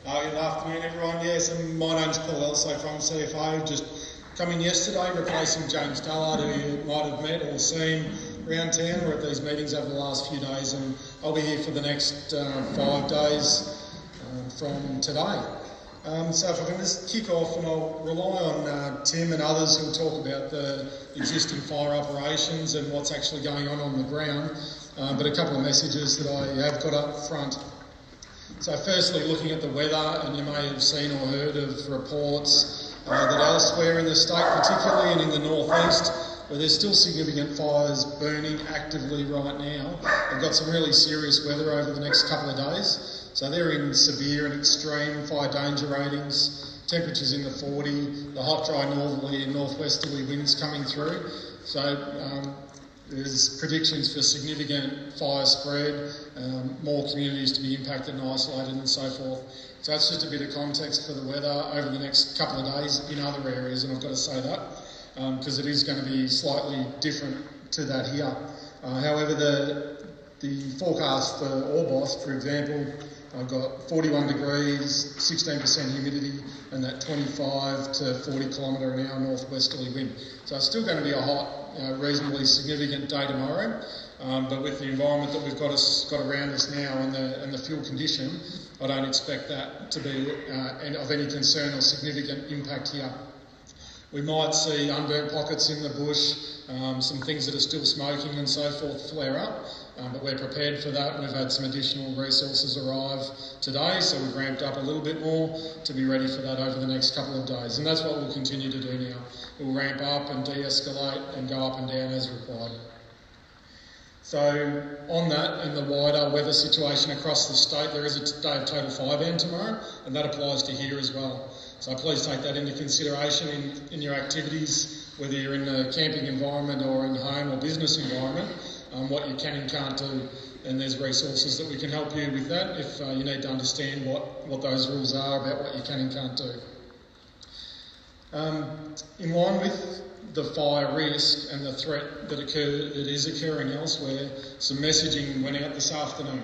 Good afternoon, everyone. Yes, and my name's Paul Elso from CFO. Just come in yesterday, replacing James Dullard, who you might have met or seen around town or at these meetings over the last few days, and I'll be here for the next 5 days from today. So if I can just kick off, and I'll rely on Tim and others who'll talk about the existing fire operations and what's actually going on the ground, but a couple of messages that I have got up front. So firstly, looking at the weather, and you may have seen or heard of reports that elsewhere in the state, particularly and in the northeast, where there's still significant fires burning actively right now, they've got some really serious weather over the next couple of days. So they're in severe and extreme fire danger ratings, temperatures in the 40, the hot, dry northerly and northwesterly winds coming through. So there's predictions for significant fire spread, more communities to be impacted and isolated and so forth. So that's just a bit of context for the weather over the next couple of days in other areas, and I've got to say that because it is going to be slightly different to that here. However, the forecast for Orbost, for example, I've got 41 degrees, 16% humidity, and that 25 to 40 kilometre an hour northwesterly wind. So it's still going to be a hot, reasonably significant day tomorrow, but with the environment that we've got around us now and the fuel condition, I don't expect that to be of any concern or significant impact here. We might see unburnt pockets in the bush, some things that are still smoking and so forth flare up, but we're prepared for that. We've had some additional resources arrive today, so we've ramped up a little bit more to be ready for that over the next couple of days, and that's what we'll continue to do now. We'll ramp up and de-escalate and go up and down as required. So on that and the wider weather situation across the state, there is a day of total fire ban tomorrow, and that applies to here as well. So please take that into consideration in your activities, whether you're in a camping environment or in home or business environment, what you can and can't do. And there's resources that we can help you with that if you need to understand what those rules are about what you can and can't do. In line with the fire risk and the threat that is occurring elsewhere, some messaging went out this afternoon.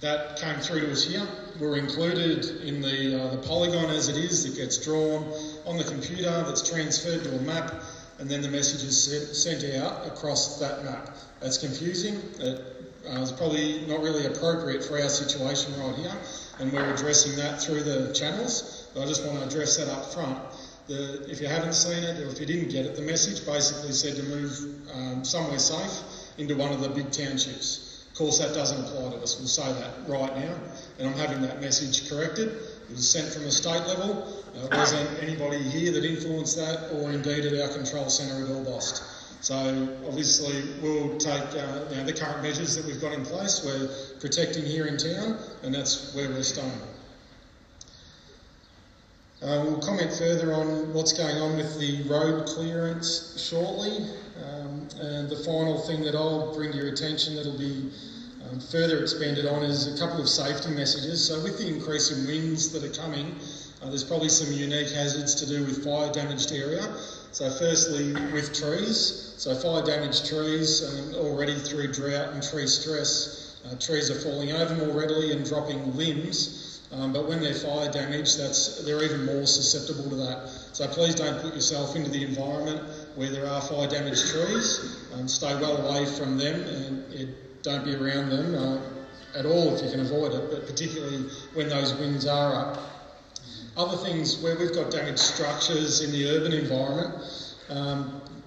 That came through to us here. We're included in the polygon as it is that gets drawn on the computer, that's transferred to a map, and then the message is sent out across that map. That's confusing. It's probably not really appropriate for our situation right here, and we're addressing that through the channels. But I just want to address that up front. If you haven't seen it, or if you didn't get it, the message basically said to move somewhere safe into one of the big townships. Of course, that doesn't apply to us. We'll say that right now, and I'm having that message corrected. It was sent from the state level. It wasn't anybody here that influenced that, or indeed at our control centre at Orbost. So obviously we'll take the current measures that we've got in place. We're protecting here in town, and that's where we're staying. We'll comment further on what's going on with the road clearance shortly. And the final thing that I'll bring to your attention that'll be further expanded on is a couple of safety messages. So with the increase in winds that are coming, there's probably some unique hazards to do with fire damaged area. So firstly, with trees. So fire damaged trees, already through drought and tree stress, trees are falling over more readily and dropping limbs. But when they're fire damaged, they're even more susceptible to that. So please don't put yourself into the environment where there are fire damaged trees. Stay well away from them and don't be around them at all if you can avoid it, but particularly when those winds are up. Other things where we've got damaged structures in the urban environment,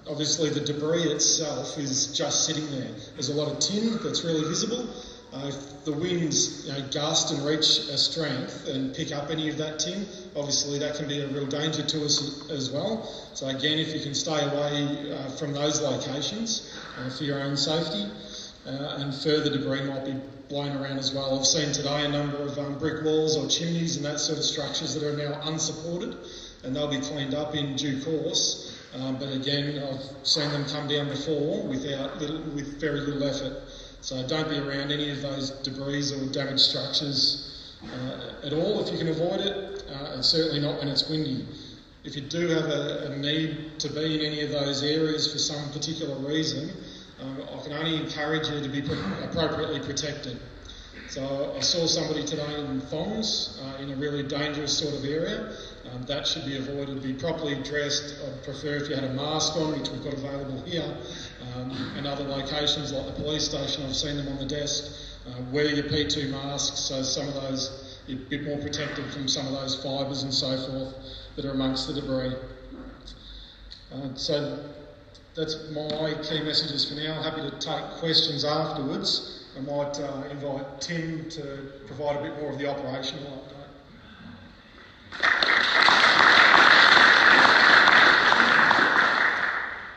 obviously the debris itself is just sitting there. There's a lot of tin that's really visible. If the winds gust and reach a strength and pick up any of that tin, obviously that can be a real danger to us as well. So again, if you can stay away from those locations for your own safety, and further debris might be blown around as well. I've seen today a number of brick walls or chimneys and that sort of structures that are now unsupported, and they'll be cleaned up in due course. But again, I've seen them come down before with very little effort. So don't be around any of those debris or damaged structures at all if you can avoid it, and certainly not when it's windy. If you do have a need to be in any of those areas for some particular reason, I can only encourage you to be appropriately protected. So I saw somebody today in thongs in a really dangerous sort of area. That should be avoided. Be properly dressed. I'd prefer if you had a mask on, which we've got available here, and other locations like the police station. I've seen them on the desk. Wear your P2 masks, so some of those, you're a bit more protected from some of those fibres and so forth that are amongst the debris. So that's my key messages for now. Happy to take questions afterwards. I might invite Tim to provide a bit more of the operational update.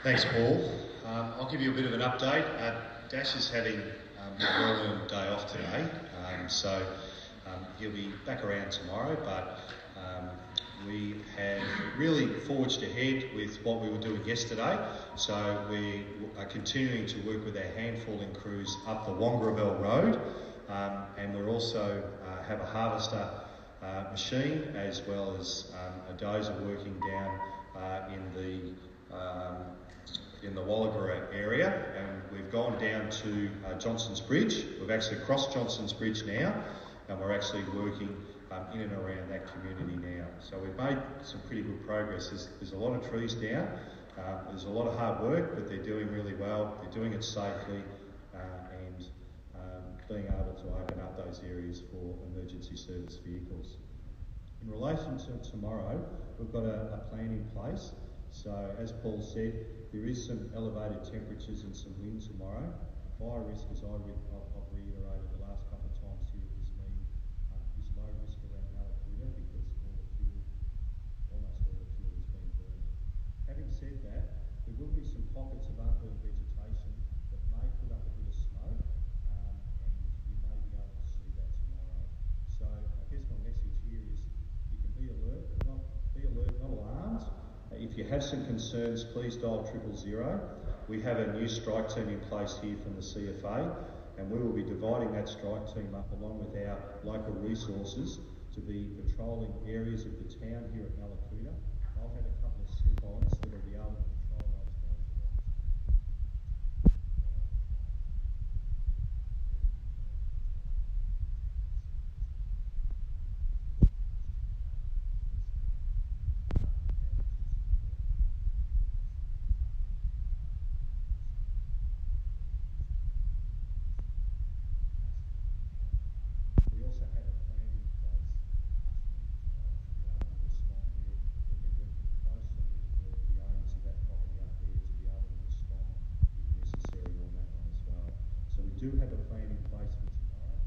Thanks, Paul. I'll give you a bit of an update. Dash is having a well-earned day off today, so he'll be back around tomorrow, but we have really forged ahead with what we were doing yesterday. So we are continuing to work with our hand-falling crews up the Wongarabel Road, and we're also have a harvester machine as well as a dozer working down in the Wallagoora area, and we've gone down to Johnson's Bridge. We've actually crossed Johnson's Bridge now, and we're actually working in and around that community now. So we've made some pretty good progress. There's a lot of trees down. There's a lot of hard work, but they're doing really well. They're doing it safely and being able to open up those areas for emergency service vehicles. In relation to tomorrow, we've got a plan in place. So as Paul said, there is some elevated temperatures and some wind tomorrow. Fire risk, as I've reiterated the last couple of times here at this meeting, is low risk around Mallacoota because almost all the fuel has been burned. Having said that, there will be some pockets of unburned vegetation that may put up a bit of smoke, and you may be able to see that tomorrow. So I guess my message here is you can be alert, not alarmed. If you have some concerns, please dial 000. We have a new strike team in place here from the CFA, and we will be dividing that strike team up along with our local resources to be patrolling areas of the town here at Mallacoota. I'll have a couple of slip-ons that will be able to patrol those do have a plan in place for tomorrow.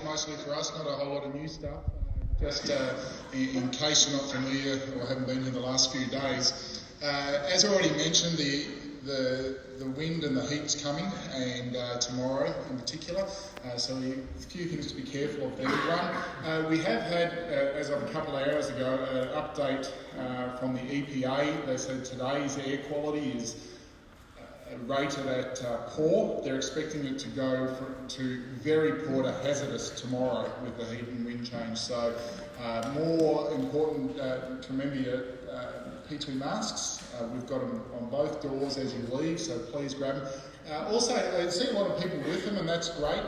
Mostly for us, not a whole lot of new stuff. Just in case you're not familiar or haven't been here the last few days, as already mentioned, the wind and the heat's coming, and tomorrow in particular. So a few things to be careful of there. One, we have had, as of a couple of hours ago, an update from the EPA. They said today's air quality is rated at poor. They're expecting it to go to very poor to hazardous tomorrow with the heat and wind change. So more important to remember your P2 masks. We've got them on both doors as you leave, so please grab them. Also, I see a lot of people with them, and that's great.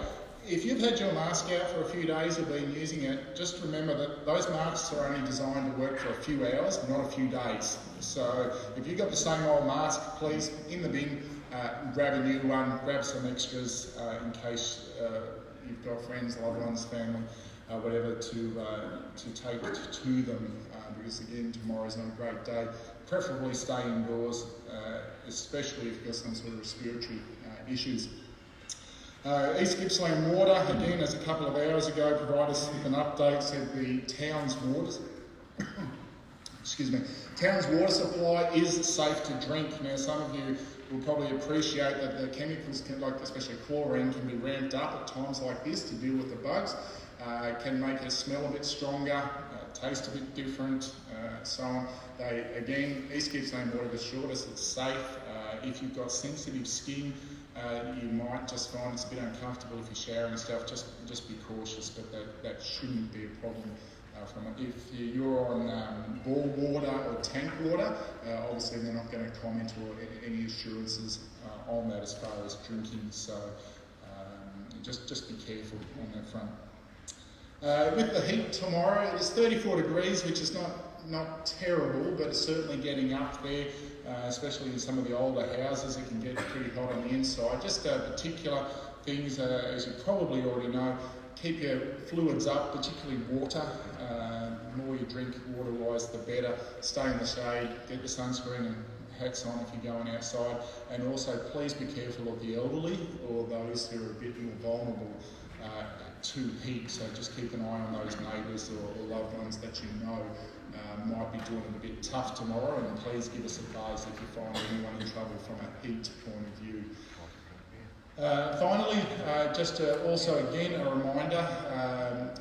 If you've had your mask out for a few days or been using it, just remember that those masks are only designed to work for a few hours, not a few days. So if you've got the same old mask, please, in the bin, grab a new one, grab some extras in case you've got friends, loved ones, family, whatever, to take to them, because again, tomorrow's not a great day. Preferably stay indoors, especially if you've got some sort of respiratory issues. East Gippsland Water, again, as a couple of hours ago, provided us with an update, said the town's water, town's water supply is safe to drink. Now, some of you will probably appreciate that the chemicals, like especially chlorine, can be ramped up at times like this to deal with the bugs. Can make it smell a bit stronger, taste a bit different, so on. Again, East Gippsland Water assured us it's safe. If you've got sensitive skin, you might just find it's a bit uncomfortable if you're showering and stuff. Just be cautious, but that shouldn't be a problem from it. If you're on bore water or tank water, obviously they're not going to comment or any assurances on that as far as drinking. So just be careful on that front. With the heat tomorrow, it is 34 degrees, which is not terrible, but it's certainly getting up there, especially in some of the older houses. It can get pretty hot on the inside. Just particular things, as you probably already know, keep your fluids up, particularly water. The more you drink water-wise, the better. Stay in the shade, get the sunscreen and hats on if you're going outside. And also, please be careful of the elderly or those who are a bit more vulnerable to heat. So just keep an eye on those neighbours or loved ones that you know might be doing it a bit tough tomorrow, and please give us a buzz if you find anyone in trouble from a heat point of view. Finally, just also again a reminder,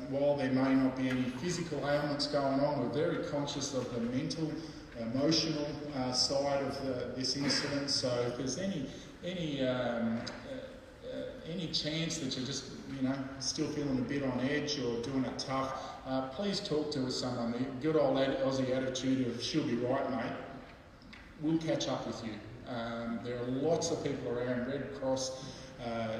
while there may not be any physical ailments going on, we're very conscious of the mental, emotional side of this incident. So if there's any chance that you're just still feeling a bit on edge or doing it tough, please talk to someone. The good old Aussie attitude of "she'll be right, mate." We'll catch up with you. There are lots of people around, Red Cross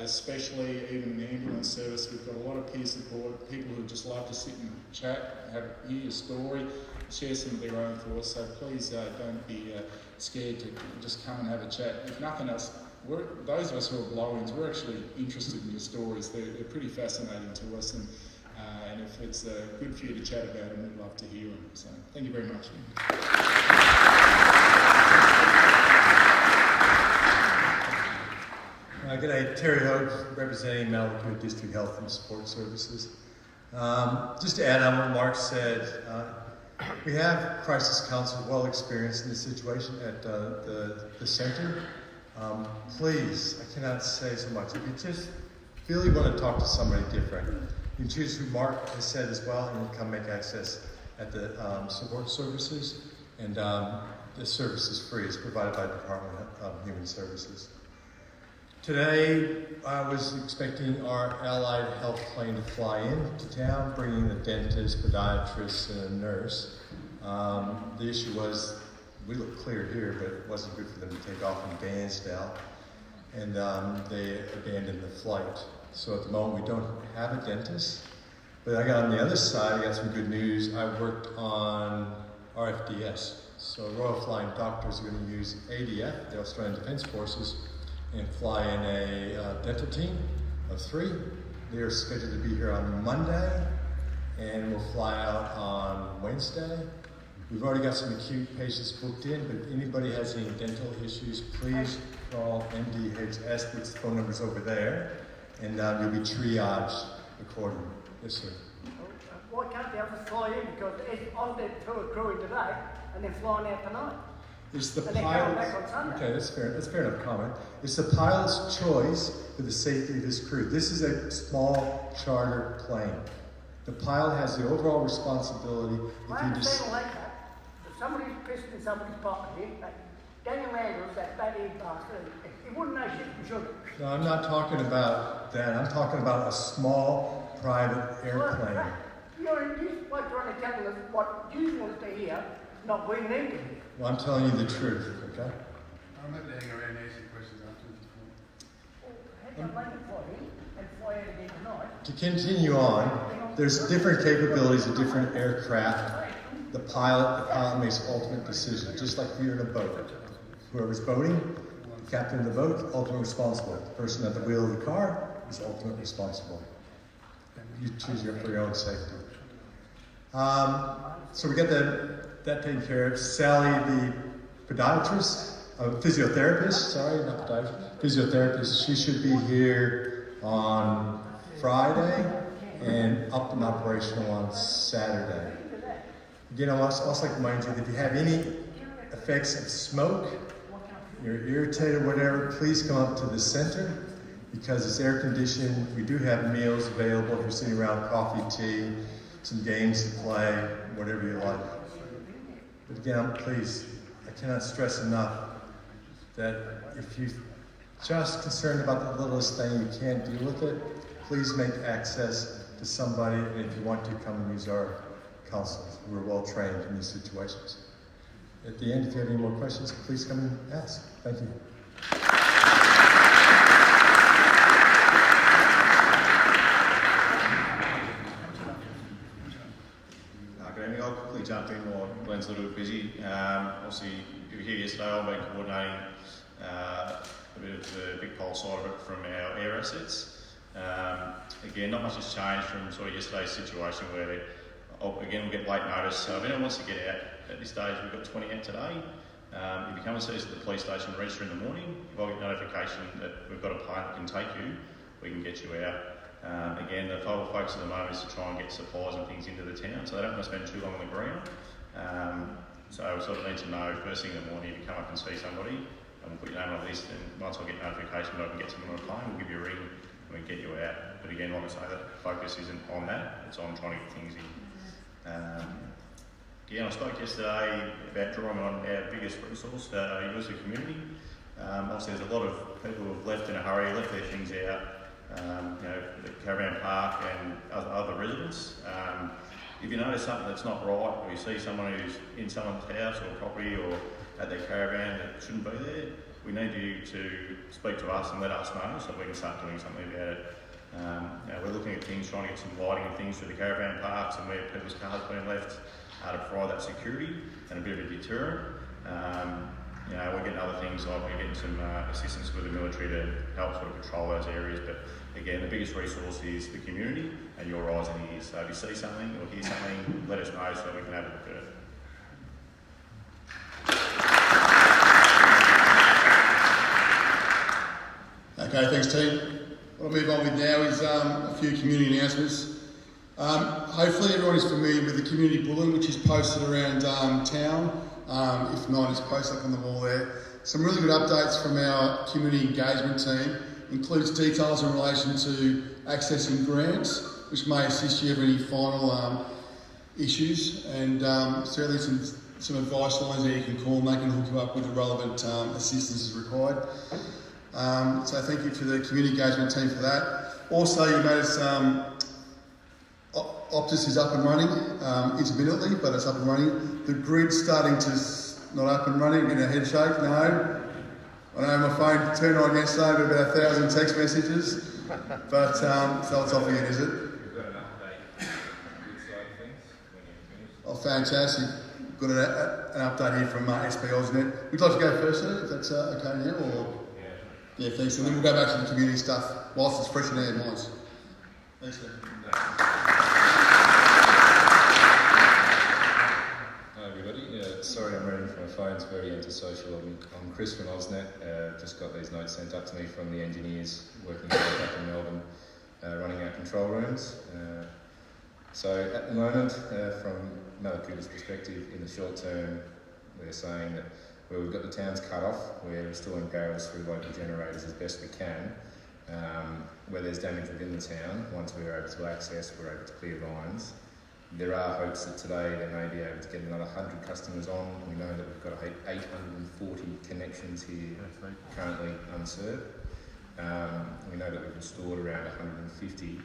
especially, even in the ambulance service. We've got a lot of peer support, people who just love to sit and chat, hear your story, share some of their own thoughts. So please don't be scared to just come and have a chat. If nothing else, those of us who are blow-ins, we're actually interested in your stories. They're pretty fascinating to us, and if it's good for you to chat about them, we'd love to hear them. So thank you very much. G'day, Terry Hogue, representing Mallacoota District Health and Support Services. Just to add on what Mark said, we have Crisis Council well experienced in this situation at the centre. Please, I cannot say so much. If you just feel you want to talk to somebody different, you can choose who Mark has said as well, and you come make access at the support services. And the service is free. It's provided by the Department of Human Services. Today, I was expecting our allied health plane to fly into town, bringing the dentist, podiatrist, and a nurse. The issue was, we look clear here, but it wasn't good for them to take off in Bairnsdale, and they abandoned the flight. So at the moment, we don't have a dentist. But I got on the other side, I got some good news. I worked on RFDS. So Royal Flying Doctors are going to use ADF, the Australian Defence Forces, and fly in a dental team of 3. They are scheduled to be here on Monday, and will fly out on Wednesday. We've already got some acute patients booked in, but if anybody has any dental issues, please call MDHS, which the phone number's over there, and you'll be triaged accordingly. Yes, sir. Why can't the others fly in? Because I'm there to crewing today, and they're flying out tonight. It's the and they're coming back on Sunday. Okay, that's fair enough comment. It's the pilot's choice for the safety of his crew. This is a small charter plane. The pilot has the overall responsibility. I understand like that. If somebody's pissed in somebody's pocket here, Daniel Andrews, that bad bastard, he wouldn't know shit from sugar. No, I'm not talking about that. I'm talking about a small private airplane. You're like trying to tell us what you want to hear, not we need to hear. Well, I'm telling you the truth, okay? I'm happy to hang around and answer questions afterwards. How can I make it for him and fly out again tonight? To continue on, there's different capabilities of different aircraft. The pilot makes ultimate decisions, just like if you're in a boat. Whoever's boating, the captain of the boat, ultimately responsible. The person at the wheel of the car is ultimately responsible. You choose for your own safety. So we got that taken care of. Sally, the physiotherapist, she should be here on Friday and up and operational on Saturday. Again, I also like to remind you that if you have any effects of smoke, you're irritated, whatever, please come up to the center because it's air conditioned. We do have meals available if you're sitting around, coffee, tea, some games to play, whatever you like. But again, please, I cannot stress enough that if you're just concerned about the littlest thing, you can't deal with it, please make access to somebody, and if you want to, come and use our counselors who are well trained in these situations. At the end, if you have any more questions, please come and ask. Thank you. Good evening. I'll quickly jump in while Glenn's a little bit busy. Obviously, if you're here yesterday, I've been coordinating a bit of the big pole side of it from our air assets. Again, not much has changed from sort of yesterday's situation where, again, we'll get late notice. So if anyone wants to get out, at this stage we've got 20 out today. If you come and see us at the police station, register in the morning. If I get notification that we've got a plane that can take you, we can get you out. Again, the whole focus at the moment is to try and get supplies and things into the town, so they don't want to spend too long on the ground. So we sort of need to know first thing in the morning if you come up and see somebody, and we'll put your name on the list, and once I get notification that I can get someone on a plane, we'll give you a ring and we can get you out. But again, like I say, the focus isn't on that, it's on trying to get things in. Again, I spoke yesterday about drawing on our biggest resource, you as a community. Obviously there's a lot of people who have left in a hurry, left their things out, the caravan park and other residents. If you notice something that's not right, or you see someone who's in someone's house or property or at their caravan that shouldn't be there, we need you to speak to us and let us know so we can start doing something about it. We're looking at things, trying to get some lighting and things through the caravan parks and where people's cars have been left to provide that security and a bit of a deterrent. We're getting other things like we're getting some assistance with the military to help sort of patrol those areas. But again, the biggest resource is the community and your eyes and ears. So if you see something or hear something, let us know so we can have a look at it. Okay, thanks team. What I'll move on with now is a few community announcements. Hopefully everyone is familiar with the community bulletin which is posted around town. If not, it's posted up on the wall there. Some really good updates from our community engagement team. Includes details in relation to accessing grants, which may assist you with any final issues, and certainly some advice lines that you can call and they can hook you up with the relevant assistance as required. So thank you to the community engagement team for that. Also, you notice Optus is up and running intermittently, but it's up and running. The grid's starting to not up and running, getting a head shake. No, I know my phone turned on yesterday with about 1,000 text messages, but so it's off again, is it? We've got an update good side of things when you're finished. Oh, fantastic. Got an update here from SP Osnet. Would you like to go first, sir, if that's okay now? Or? Yeah, thanks. And then we'll go back to the community stuff whilst it's fresh in our minds. Thanks, sir. Hi everybody, sorry I'm reading from my phone, it's very antisocial of me. I'm Chris from Osnet, just got these notes sent up to me from the engineers working back in Melbourne, running our control rooms. So at the moment, from Mallacoota's perspective, in the short term, we're saying that where we've got the towns cut off, we're restoring barrels through local generators as best we can. Where there's damage within the town, once we're able to access, we're able to clear lines. There are hopes that today they may be able to get another 100 customers on. We know that we've got 840 connections here currently unserved. We know that we've installed around 150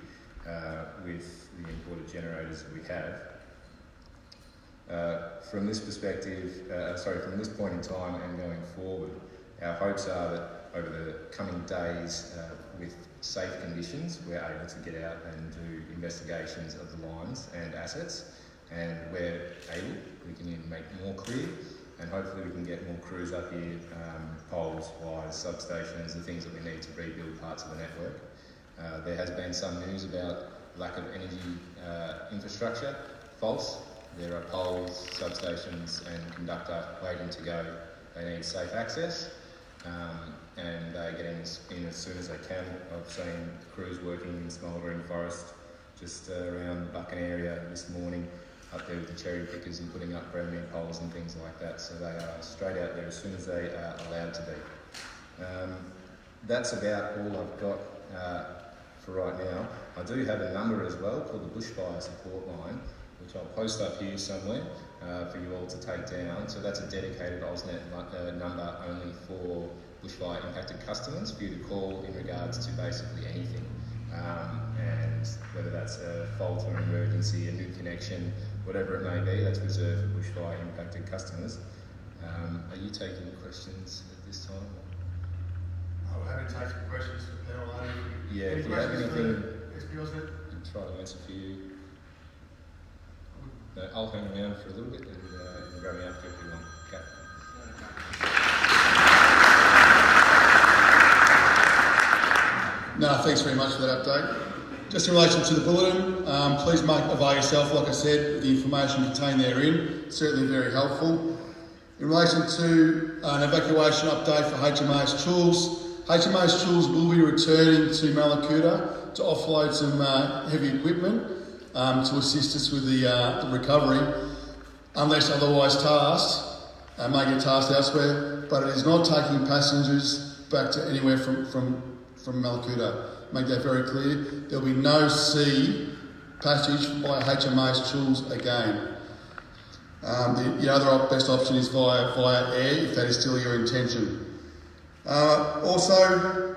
with the imported generators that we have. From this perspective, from this point in time and going forward, our hopes are that over the coming days, with safe conditions, we're able to get out and do investigations of the lines and assets, and where able, we can even make more clear, and hopefully we can get more crews up here, poles, wires, substations, the things that we need to rebuild parts of the network. There has been some news about lack of energy infrastructure. False. There are poles, substations and conductor waiting to go. They need safe access, and they're getting in as soon as they can. I've seen crews working in Smouldering Forest, just around the Buchan area this morning, up there with the cherry pickers and putting up brand new poles and things like that. So they are straight out there as soon as they are allowed to be. That's about all I've got for right now. I do have a number as well called the Bushfire support line, which I'll post up here somewhere for you all to take down. So that's a dedicated AusNet number only for bushfire impacted customers for you to call in regards to basically anything. And whether that's a fault or an emergency, a new connection, whatever it may be, that's reserved for bushfire impacted customers. Are you taking questions at this time? I'm happy to take some questions for the panel. Yeah, if you have anything, AusNet? I'll try to answer for you. No, I'll hang around for a little bit and you can grab me after if you want. Okay. No, thanks very much for that update. Just in relation to the bulletin, please avail yourself, like I said, the information contained therein, certainly very helpful. In relation to an evacuation update for HMAS Choules, HMAS Choules will be returning to Mallacoota to offload some heavy equipment to assist us with the recovery, unless otherwise tasked, may get tasked elsewhere, but it is not taking passengers back to anywhere from Mallacoota. Make that very clear. There will be no sea passage by HMAS Choules again. The other best option is via air, if that is still your intention. Also,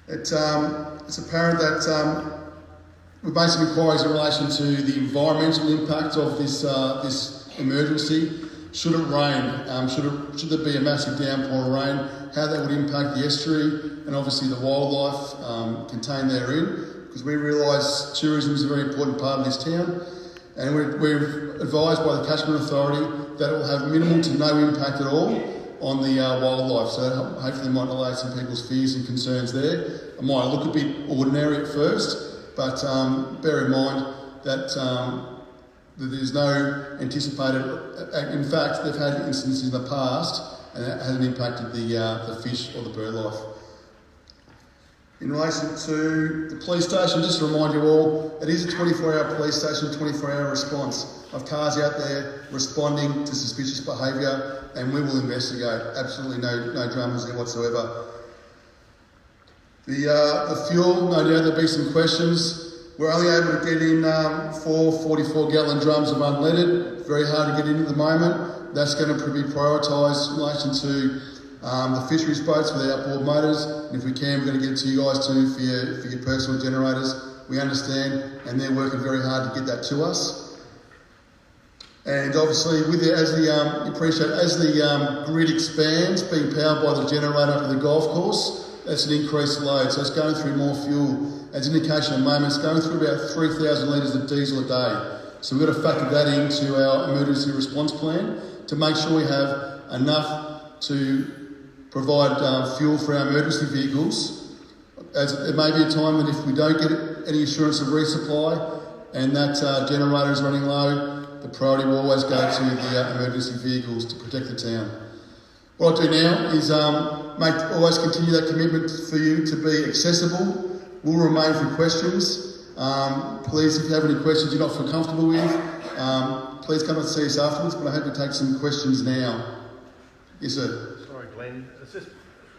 it's apparent that we've made some inquiries in relation to the environmental impact of this emergency. Should it rain? Should there be a massive downpour of rain? How that would impact the estuary and obviously the wildlife contained therein, because we realise tourism is a very important part of this town, and we're advised by the Catchment Authority that it will have minimal to no impact at all on the wildlife. So that hopefully might allay some people's fears and concerns there. It might look a bit ordinary at first, but bear in mind that there's no anticipated. In fact, they've had instances in the past, and that hasn't impacted the fish or the bird life. In relation to the police station, just to remind you all, it is a 24-hour police station, 24-hour response of cars out there responding to suspicious behaviour, and we will investigate. Absolutely no dramas there whatsoever. The fuel, no doubt there'll be some questions. We're only able to get in 4 44-gallon drums of unleaded. Very hard to get in at the moment. That's going to be prioritised in relation to the fisheries boats with the outboard motors. And if we can, we're going to get it to you guys too for your personal generators. We understand, and they're working very hard to get that to us. And obviously, as the grid expands, being powered by the generator up at the golf course, that's an increased load. So it's going through more fuel. As an indication at the moment, it's going through about 3,000 litres of diesel a day. So we've got to factor that into our emergency response plan to make sure we have enough to provide fuel for our emergency vehicles. As there may be a time that if we don't get any assurance of resupply and that generator is running low, the priority will always go to the emergency vehicles to protect the town. What I'll do now is always continue that commitment for you to be accessible. We'll remain for questions. Please, if you have any questions you're not feel comfortable with, please come and see us afterwards, but I hope to take some questions now. Yes, sir. Sorry, Glenn. It's just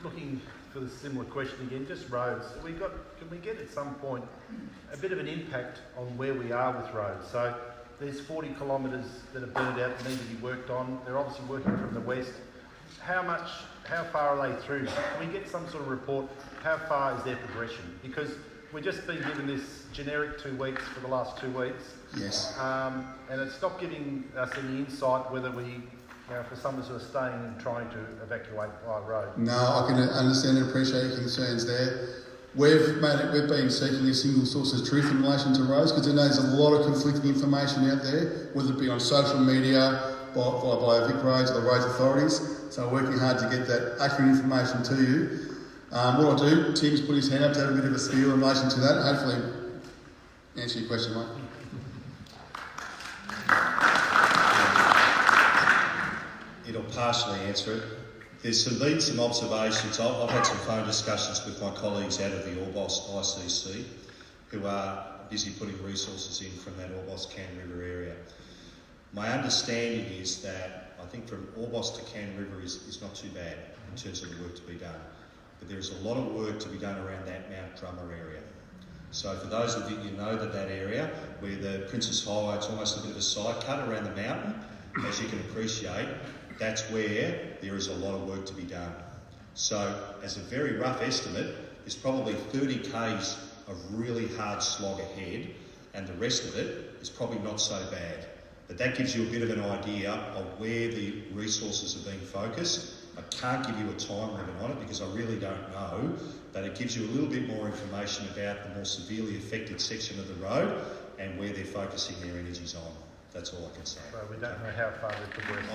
looking for the similar question again, just roads. Can we get at some point a bit of an impact on where we are with roads? So there's 40 kilometres that are burned out that need to be worked on. They're obviously working from the west. How far are they through? Can we get some sort of report? How far is their progression? Because we've just been given this generic 2 weeks for the last 2 weeks. Yes. And it's not giving us any insight whether we, for some of us who are staying and trying to evacuate by road. No, I can understand and appreciate your concerns there. We've been seeking a single source of truth in relation to roads because there's a lot of conflicting information out there, whether it be on social media, by Vic Roads or the roads authorities. So we're working hard to get that accurate information to you. What I'll do, Tim's put his hand up to have a bit of a spiel in relation to that. Hopefully answer your question, mate. It'll partially answer it. There's been some observations. I've had some phone discussions with my colleagues out of the Orbost ICC who are busy putting resources in from that Orbost-Can River area. My understanding is that I think from Orbost to Can River is not too bad in terms of the work to be done. But there is a lot of work to be done around that Mount Drummer area. So for those of you who know that area where the Princess Highway, it's almost a bit of a side cut around the mountain, as you can appreciate, that's where there is a lot of work to be done. So as a very rough estimate, there's probably 30 k's of really hard slog ahead, and the rest of it is probably not so bad. But that gives you a bit of an idea of where the resources are being focused. I can't give you a time limit on it because I really don't know, but it gives you a little bit more information about the more severely affected section of the road and where they're focusing their energies on. That's all I can say. So we don't know how far they've progressed.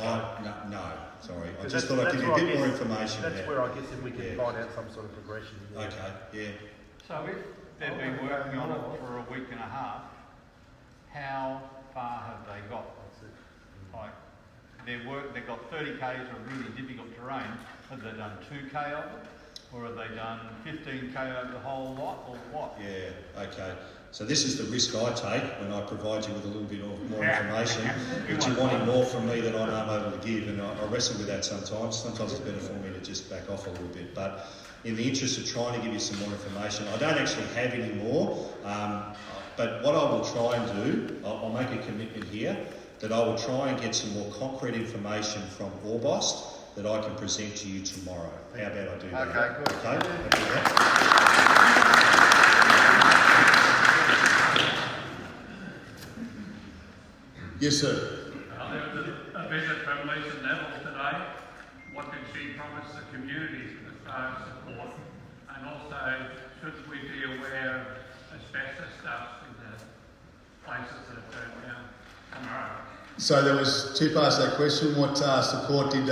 No, sorry. I just thought I'd give you a bit more information. That's where I guess if we can find out some sort of progression. Yeah. Okay, yeah. So if they've been working on it for a week and a half, how far have they got? Like, they've got 30 k's of really difficult terrain. Have they done 2k of it? Or have they done 15k over the whole lot, or what? Yeah, okay. So this is the risk I take when I provide you with a little bit more information, which you're wanting more from me than I'm able to give, and I wrestle with that sometimes. Sometimes it's better for me to just back off a little bit. But in the interest of trying to give you some more information, I don't actually have any more, but what I will try and do, I'll make a commitment here, that I will try and get some more concrete information from Orbost that I can present to you tomorrow. How about I do that? Okay, good. Okay, I'll do that. Yes, sir. There was a visit from Lisa Neville today. What did she promise the community as far as support? And also, should we be aware of asbestos dust in the places that are burnt down tomorrow? So there was two parts to that question. What support did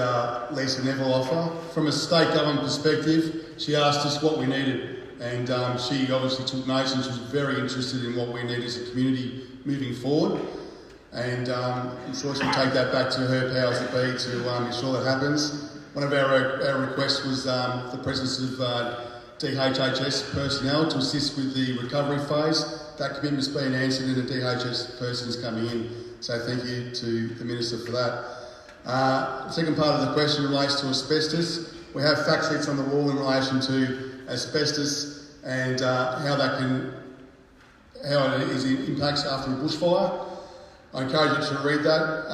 Lisa Neville offer? From a state government perspective, she asked us what we needed, and she obviously took notes and she was very interested in what we need as a community moving forward. And I'm sure she'll take that back to her powers that be to ensure that happens. One of our requests was the presence of DHHS personnel to assist with the recovery phase. That commitment's been answered and the DHHS person's coming in. So thank you to the Minister for that. The second part of the question relates to asbestos. We have fact sheets on the wall in relation to asbestos and how it impacts after a bushfire. I encourage you to read that.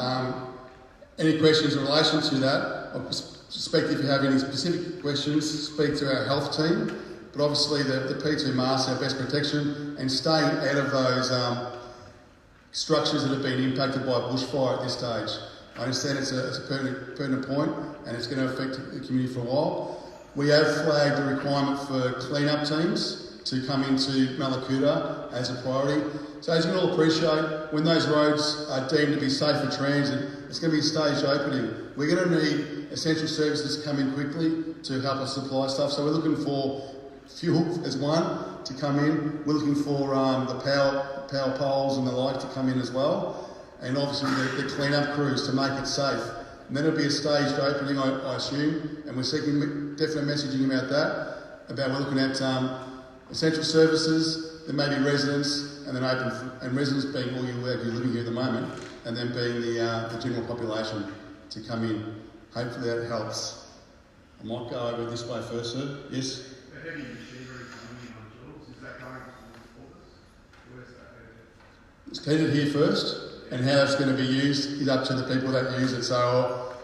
Any questions in relation to that, I suspect if you have any specific questions, speak to our health team. But obviously the P2 masks are best protection, and staying out of those structures that have been impacted by bushfire at this stage. I understand it's a pertinent point and it's going to affect the community for a while. We have flagged the requirement for clean-up teams to come into Mallacoota as a priority. So as you can all appreciate, when those roads are deemed to be safe for transit, it's going to be staged opening. We're going to need essential services to come in quickly to help us supply stuff. So we're looking for fuel as one to come in. We're looking for the power poles and the like to come in as well. And obviously the clean-up crews to make it safe. And then it'll be a staged opening, I assume. And we're seeking definite messaging about that. We're looking at essential services, there may be residents, and then and residents being all you living here at the moment, and then being the general population to come in. Hopefully that helps. I might go over this way first, sir. Yes? The heavy machinery coming in on tools, is that going towards us? Where's that headed? It's headed here first, and how it's going to be used is up to the people that use it. So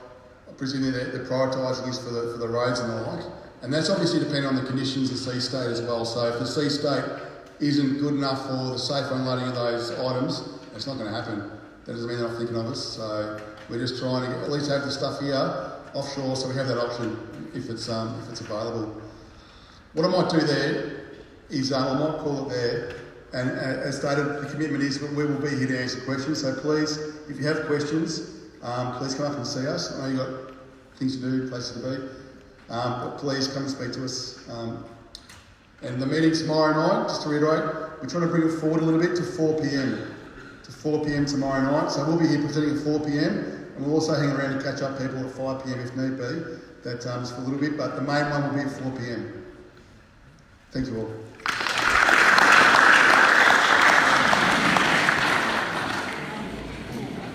presumably the prioritising is for the roads and the like. And that's obviously depending on the conditions of sea state as well. So if the sea state isn't good enough for the safe unloading of those items, it's not going to happen. That doesn't mean they're not thinking of us. So we're just trying to at least have the stuff here offshore, so we have that option if it's available. What I might do there is I might call it there, and as stated, the commitment is we will be here to answer questions. So please, if you have questions, please come up and see us. I know you've got things to do, places to be, but please come and speak to us. And the meeting tomorrow night, just to reiterate, we're trying to bring it forward a little bit to 4 p.m. To 4 p.m. tomorrow night. So we'll be here presenting at 4 p.m. and we'll also hang around to catch up people at 5 p.m. if need be. That just for a little bit, but the main one will be at 4 p.m. Thank you all.